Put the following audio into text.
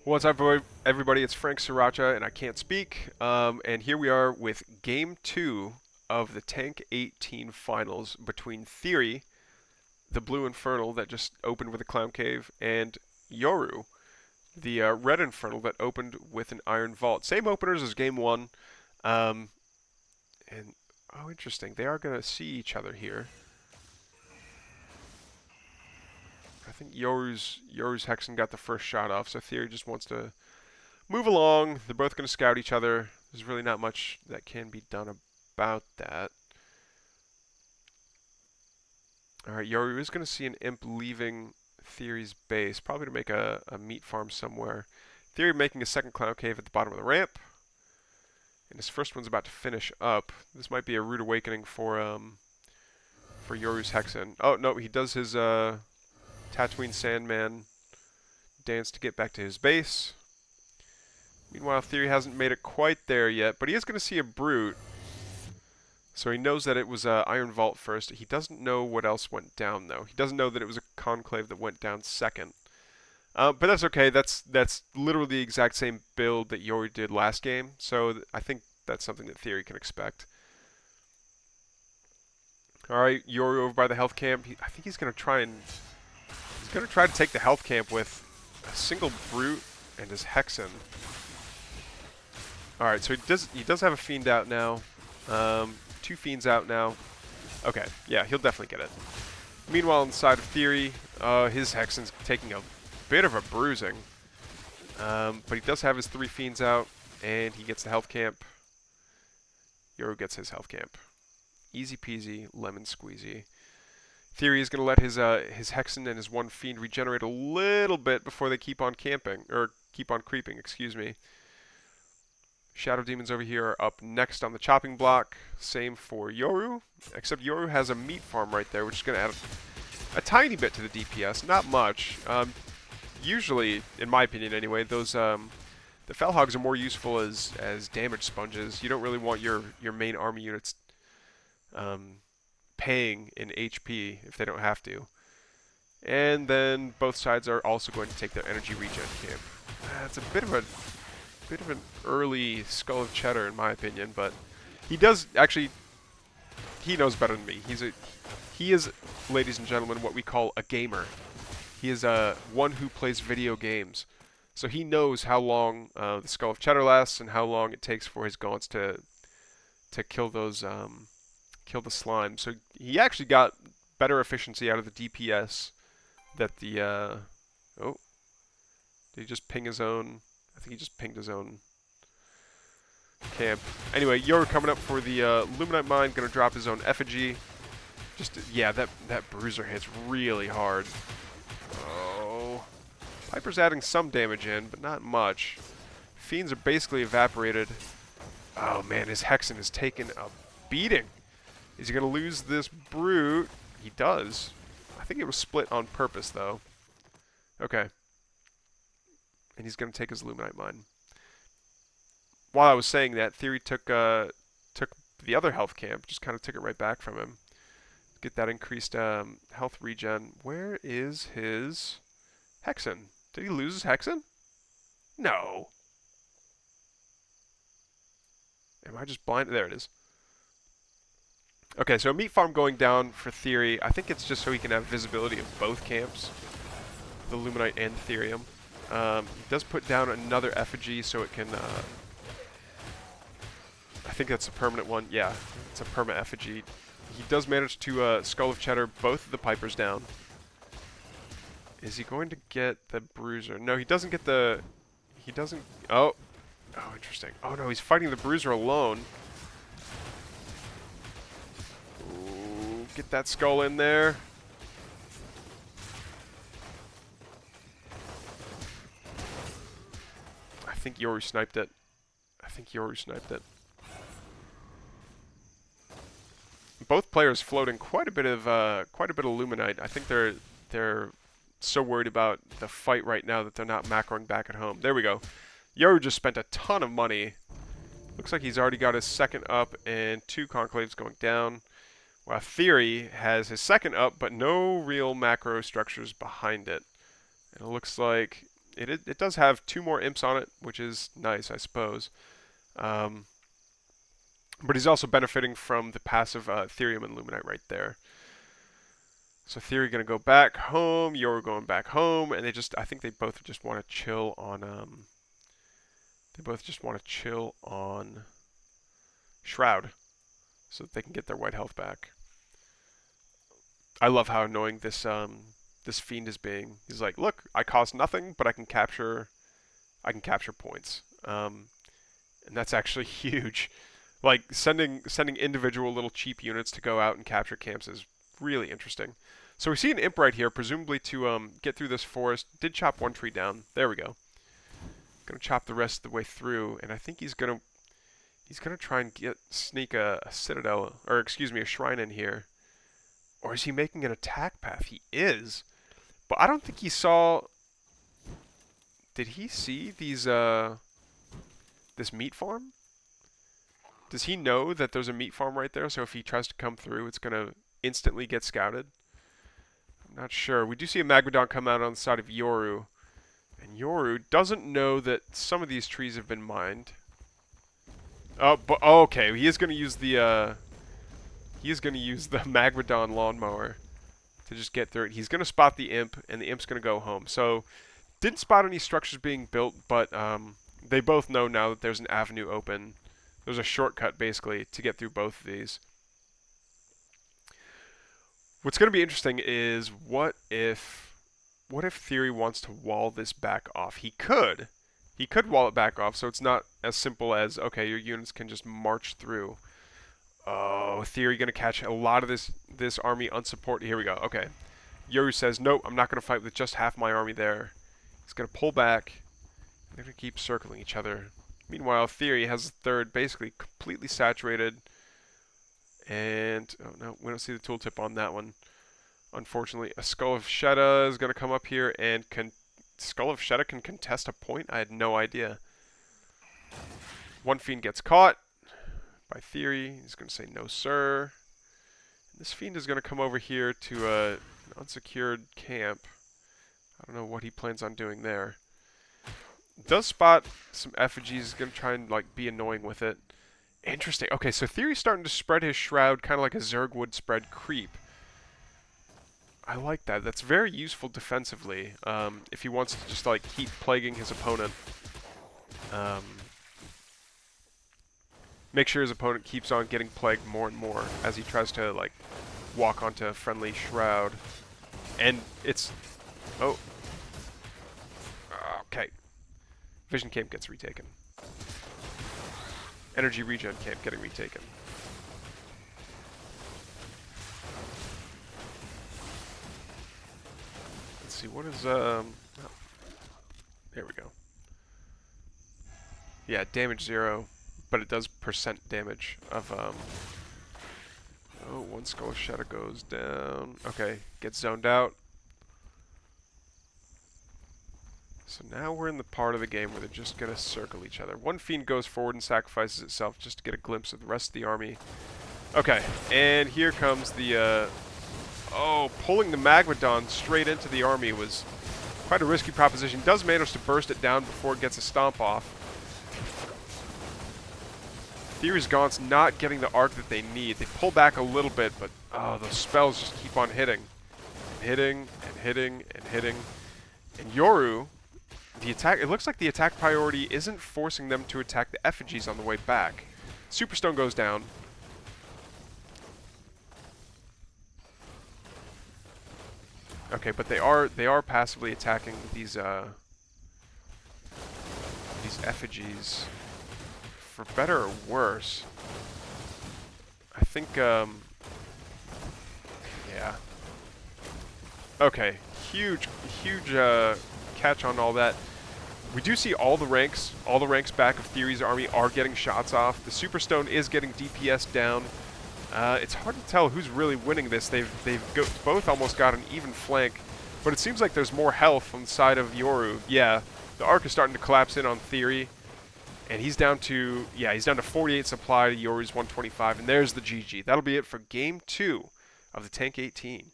What's up, everybody? It's Frank Sriracha, and I can't speak. And here we are with Game 2 of the TANC18 finals between Theory, the Blue Infernal that just opened with a Clown Cave, and Yoru, the Red Infernal that opened with an Iron Vault. Same openers as Game 1. Um, and, oh, interesting. They are going to see each other here. I think Yoru's Hexen got the first shot off, so Theory just wants to move along. They're both going to scout each other. There's really not much that can be done about that. Alright, Yoru is going to see an imp leaving Theory's base, probably to make a meat farm somewhere. Theory making a second clown cave at the bottom of the ramp. And his first one's about to finish up. This might be a rude awakening for Yoru's Hexen. Oh, no, he does his Tatooine Sandman dance to get back to his base. Meanwhile, Theory hasn't made it quite there yet, but he is going to see a Brute. So he knows that it was Iron Vault first. He doesn't know what else went down, though. He doesn't know that it was a Conclave that went down second. But that's okay. That's literally the exact same build that Yoru did last game. So I think that's something that Theory can expect. All right, Yoru over by the health camp. I think he's going to try to take the health camp with a single Brute and his Hexen. All right, so he does have a Fiend out now. Two Fiends out now. Okay, yeah, he'll definitely get it. Meanwhile, inside of Theory, his Hexen's taking a bit of a bruising. But he does have his 3 Fiends out, and he gets the health camp. Yoru gets his health camp. Easy peasy, lemon squeezy. Theory is going to let his Hexen and his 1 Fiend regenerate a little bit before they keep on creeping, excuse me. Shadow Demons over here are up next on the chopping block. Same for Yoru, except Yoru has a meat farm right there, which is going to add a tiny bit to the DPS, not much. Usually, in my opinion anyway, those the Felhogs are more useful as damage sponges. You don't really want your main army units paying in HP if they don't have to. And then both sides are also going to take their energy regen camp. It's a bit of an early Skull of Cheddar in my opinion, but he does actually, he knows better than me. He is, ladies and gentlemen, what we call a gamer. He is one who plays video games. So he knows how long the Skull of Cheddar lasts and how long it takes for his gaunts to kill those kill the slime. So he actually got better efficiency out of the DPS that the oh, did he just ping his own? I think he just pinged his own camp. Anyway, Yoru coming up for the Luminite Mine, gonna drop his own effigy. Just, yeah, that bruiser hits really hard. Oh. Piper's adding some damage in, but not much. Fiends are basically evaporated. Oh man, his Hexen is taking a beating. Is he gonna lose this Brute? He does. I think it was split on purpose, though. Okay. And he's going to take his Luminite Mine. While I was saying that, Theory took the other health camp, just kind of took it right back from him. Get that increased health regen. Where is his Hexen? Did he lose his Hexen? No. Am I just blind? There it is. Okay, so a meat farm going down for Theory. I think it's just so he can have visibility of both camps, the Luminite and the Therium. He does put down another effigy so it can, I think that's a permanent one. Yeah, it's a perma effigy. He does manage to Skull of Cheddar both of the Pipers down. Is he going to get the Bruiser? No, he doesn't get the... He doesn't... Oh, interesting. Oh no, he's fighting the Bruiser alone. Ooh, get that skull in there. I think Yoru sniped it. Both players floating quite a bit of Luminite. I think they're so worried about the fight right now that they're not macroing back at home. There we go. Yoru just spent a ton of money. Looks like he's already got his second up and 2 Conclaves going down. While Theory has his second up, but no real macro structures behind it. And it looks like it does have 2 more imps on it, which is nice, I suppose. But he's also benefiting from the passive Therium and Luminite right there. So Theory going to go back home, Yoru going back home, and I think they both just want to chill on, Shroud, so that they can get their white health back. I love how annoying this Fiend is being. He's like, look, I cost nothing, but I can capture points. And that's actually huge. Like, sending individual little cheap units to go out and capture camps is really interesting. So we see an imp right here, presumably to get through this forest. Did chop 1 tree down. There we go. Gonna chop the rest of the way through, and I think he's gonna try and sneak a citadel, or excuse me, a shrine in here. Or is he making an attack path? He is. But I don't think he saw... Did he see these, this meat farm? Does he know that there's a meat farm right there? So if he tries to come through, it's going to instantly get scouted? I'm not sure. We do see a Magmadon come out on the side of Yoru. And Yoru doesn't know that some of these trees have been mined. Oh, but okay. He is going to use the Magmadon lawnmower to just get through it. He's going to spot the imp, and the imp's going to go home. So, didn't spot any structures being built, but they both know now that there's an avenue open. There's a shortcut, basically, to get through both of these. What's going to be interesting is what if Theory wants to wall this back off? He could. He could wall it back off, so it's not as simple as, okay, your units can just march through. Oh, Theory going to catch a lot of this army unsupported. Here we go. Okay. Yoru says, nope, I'm not going to fight with just half my army there. He's going to pull back. They're going to keep circling each other. Meanwhile, Theory has a third basically completely saturated. And, oh no, we don't see the tooltip on that one. Unfortunately, a Skull of Shetta is going to come up here, and Skull of Shetta can contest a point? I had no idea. One Fiend gets caught by Theory. He's going to say, no sir. And this Fiend is going to come over here to an unsecured camp. I don't know what he plans on doing there. Does spot some effigies. He's going to try and be annoying with it. Interesting. Okay, so Theory's starting to spread his shroud kind of like a Zerg would spread creep. I like that. That's very useful defensively. If he wants to just keep plaguing his opponent. Make sure his opponent keeps on getting plagued more and more as he tries to walk onto a friendly shroud. And it's... Oh. Okay. Vision Camp gets retaken. Energy Regen Camp getting retaken. Let's see, what is... Oh. There we go. Yeah, damage 0, but it does percent damage of... Oh, one Skull of Shadow goes down. Okay, gets zoned out. So now we're in the part of the game where they're just going to circle each other. One Fiend goes forward and sacrifices itself just to get a glimpse of the rest of the army. Okay, and here comes the... Oh, pulling the Magmadon straight into the army was quite a risky proposition. Does manage to burst it down before it gets a stomp off. Theory's Gaunt's not getting the arc that they need. They pull back a little bit, but oh, those spells just keep on hitting. And hitting, and hitting, and hitting. And Yoru... It looks like the attack priority isn't forcing them to attack the effigies on the way back. Superstone goes down. Okay, but they are passively attacking these effigies. For better or worse. I think yeah. Okay, huge catch on all that. We do see all the ranks back of Theory's army are getting shots off. The Superstone is getting DPS down. It's hard to tell who's really winning this. They've both almost got an even flank, but it seems like there's more health on the side of Yoru. Yeah, the arc is starting to collapse in on Theory, and he's down to 48 supply to Yoru's 125, and there's the GG. That'll be it for Game 2 of the Tank 18.